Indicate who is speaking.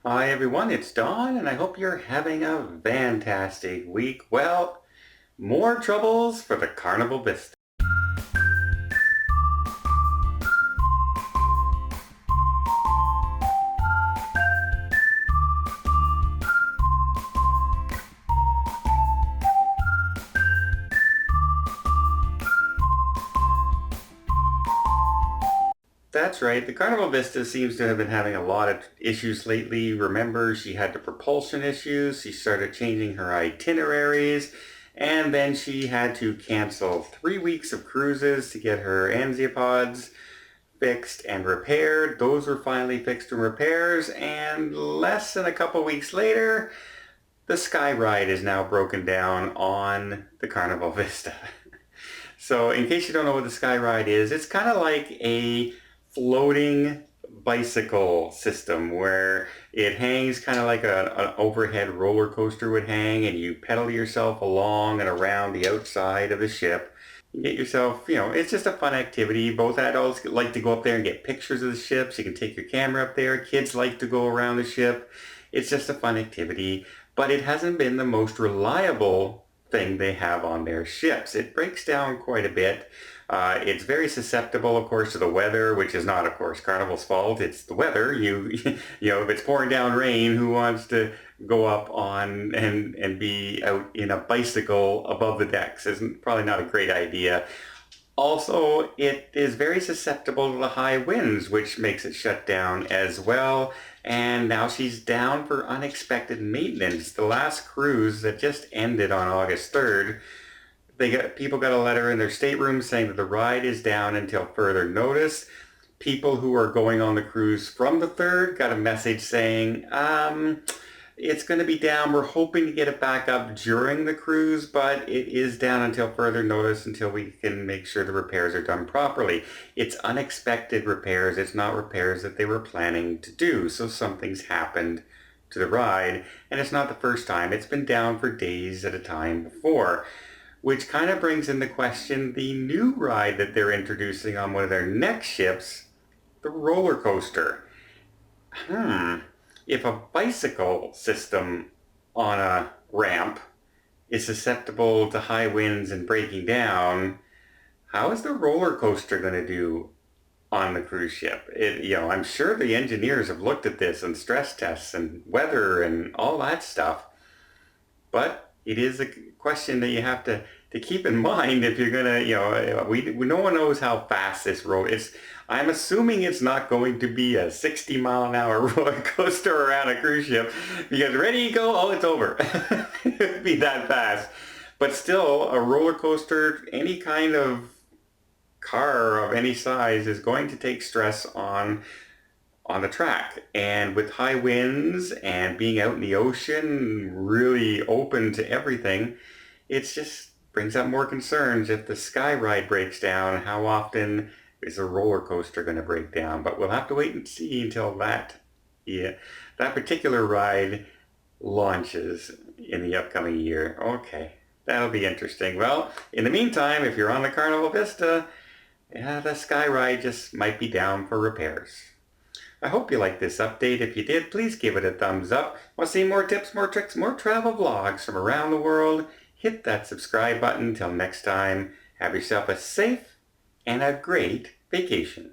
Speaker 1: Hi everyone, it's Don, and I hope you're having a fantastic week. Well, more troubles for the Carnival Vista. That's right, the Carnival Vista seems to have been having a lot of issues lately. Remember, she had the propulsion issues, she started changing her itineraries, and then she had to cancel 3 weeks of cruises to get her anxiopods fixed and repaired. Those were finally fixed and repairs, and less than a couple weeks later, the sky ride is now broken down on the Carnival Vista. So in case you don't know what the sky ride is, it's kind of like a floating bicycle system where it hangs kind of like an overhead roller coaster would hang, and you pedal yourself along and around the outside of the ship. You get yourself, it's just a fun activity. Both adults like to go up there and get pictures of the ships. You can take your camera up there. Kids like to go around the ship. It's just a fun activity, but it hasn't been the most reliable thing they have on their ships. It breaks down quite a bit. It's very susceptible, of course, to the weather, which is not, of course, Carnival's fault. It's the weather. If it's pouring down rain, who wants to go up on and be out in a bicycle above the decks? Isn't probably not a great idea. Also, it is very susceptible to the high winds, which makes it shut down as well. And now she's down for unexpected maintenance. The last cruise that just ended on August 3rd, people got a letter in their stateroom saying that the ride is down until further notice. People who are going on the cruise from the 3rd got a message saying, it's going to be down. We're hoping to get it back up during the cruise, but it is down until further notice until we can make sure the repairs are done properly. It's unexpected repairs. It's not repairs that they were planning to do. So something's happened to the ride, and it's not the first time. It's been down for days at a time before, which kind of brings into question the new ride that they're introducing on one of their next ships, the roller coaster. If a bicycle system on a ramp is susceptible to high winds and breaking down, how is the roller coaster going to do on the cruise ship? I'm sure the engineers have looked at this and stress tests and weather and all that stuff, but it is a question that you have to keep in mind if you're gonna, no one knows how fast this road is. I'm assuming it's not going to be a 60-mile-an-hour roller coaster around a cruise ship, because ready you go, oh, it's over. It'd be that fast. But still, a roller coaster, any kind of car of any size, is going to take stress on the track. And with high winds and being out in the ocean, really open to everything, it's just brings up more concerns. If the sky ride breaks down, how often is a roller coaster going to break down? But we'll have to wait and see until that particular ride launches in the upcoming year. Okay, that'll be interesting. Well, in the meantime, if you're on the Carnival Vista, the sky ride just might be down for repairs. I hope you liked this update. If you did, please give it a thumbs up. Want to see more tips, more tricks, more travel vlogs from around the world? Hit that subscribe button. Till next time, have yourself a safe and a great vacation.